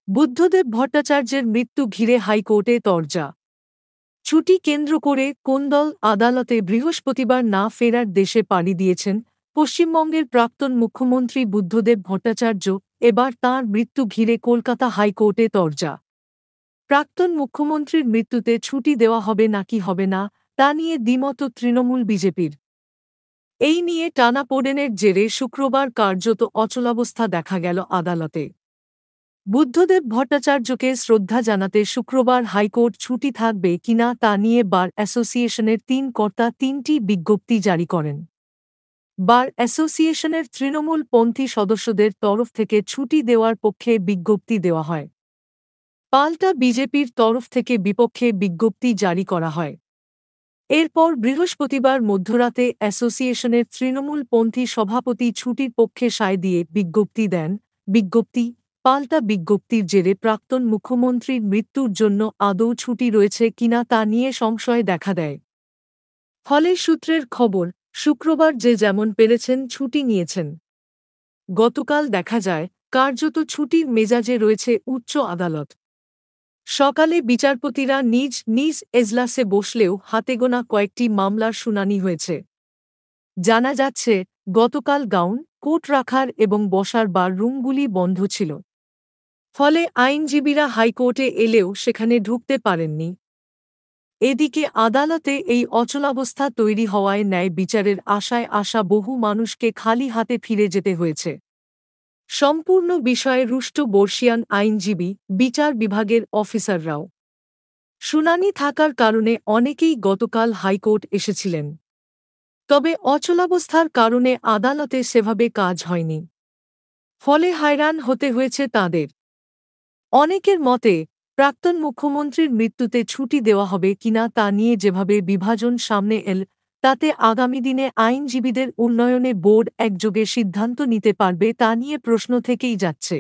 বুদ্ধদেব ভট্টাচার্যের মৃত্যু ঘিরে হাইকোর্টে তরজা। ছুটি কেন্দ্র করে কোন্দল আদালতে বৃহস্পতিবার না ফেরার দেশে পাড়ি দিয়েছেন পশ্চিমবঙ্গের প্রাক্তন মুখ্যমন্ত্রী বুদ্ধদেব ভট্টাচার্য। এবার তাঁর মৃত্যু ঘিরে কলকাতা হাইকোর্টে তরজা। প্রাক্তন মুখ্যমন্ত্রীর মৃত্যুতে ছুটি দেওয়া হবে নাকি হবে না তা নিয়ে দ্বিমত তৃণমূল বিজেপির। এই নিয়ে টানাপোড়েনের জেরে শুক্রবার কার্যত অচলাবস্থা দেখা গেল আদালতে। বুদ্ধদেব ভট্টাচার্যকে শ্রদ্ধা জানাতে শুক্রবার হাইকোর্ট ছুটি থাকবে কিনা তা নিয়ে বার অ্যাসোসিয়েশনের ৩ কর্তা ৩টি বিজ্ঞপ্তি জারি করেন। বার অ্যাসোসিয়েশনের তৃণমূলপন্থী সদস্যদের তরফ থেকে ছুটি দেওয়ার পক্ষে বিজ্ঞপ্তি দেওয়া হয়। পাল্টা বিজেপির তরফ থেকে বিপক্ষে বিজ্ঞপ্তি জারি করা হয়। এরপর বৃহস্পতিবার মধ্যরাতে অ্যাসোসিয়েশনের তৃণমূলপন্থী সভাপতি ছুটির পক্ষে সায় দিয়ে বিজ্ঞপ্তি দেন। পাল্টা বিজ্ঞপ্তির জেরে প্রাক্তন মুখ্যমন্ত্রীর মৃত্যুর জন্য আদৌ ছুটি রয়েছে কিনা তা নিয়ে সংশয় দেখা দেয়। ফলে সূত্রের খবর, শুক্রবার যে যেমন পেরেছেন ছুটি নিয়েছেন। গতকাল দেখা যায়, কার্যত ছুটির মেজাজে রয়েছে উচ্চ আদালত। সকালে বিচারপতিরা নিজ নিজ এজলাসে বসলেও হাতেগোনা কয়েকটি মামলার শুনানি হয়েছে। জানা যাচ্ছে, গতকাল গাউন, কোট রাখার এবং বসার বার রুমগুলি বন্ধ ছিল। ফলে আইনজীবীরা হাইকোর্টে এলেও সেখানে ঢুকতে পারেননি। এদিকে আদালতে এই অচলাবস্থা তৈরি হওয়ায় ন্যায় বিচারের আশায় আসা বহু মানুষকে খালি হাতে ফিরে যেতে হয়েছে। সম্পূর্ণ বিষয়ে রুষ্ট বর্ষিয়ান আইনজীবী, বিচার বিভাগের অফিসাররাও। শুনানি থাকার কারণে অনেকেই গতকাল হাইকোর্ট এসেছিলেন। তবে অচলাবস্থার কারণে আদালতে সেভাবে কাজ হয়নি। ফলে হয়রান হতে হয়েছে তাঁদের। অনেকের মতে, প্রাক্তন মুখ্যমন্ত্রীর মৃত্যুতে ছুটি দেওয়া হবে কিনা তা নিয়ে যেভাবে বিভাজন সামনে এল, তাতে আগামী দিনে আইনজীবীদের উন্নয়নে বোর্ড একযোগে সিদ্ধান্ত নিতে পারবে তা নিয়ে প্রশ্ন থেকেই যাচ্ছে।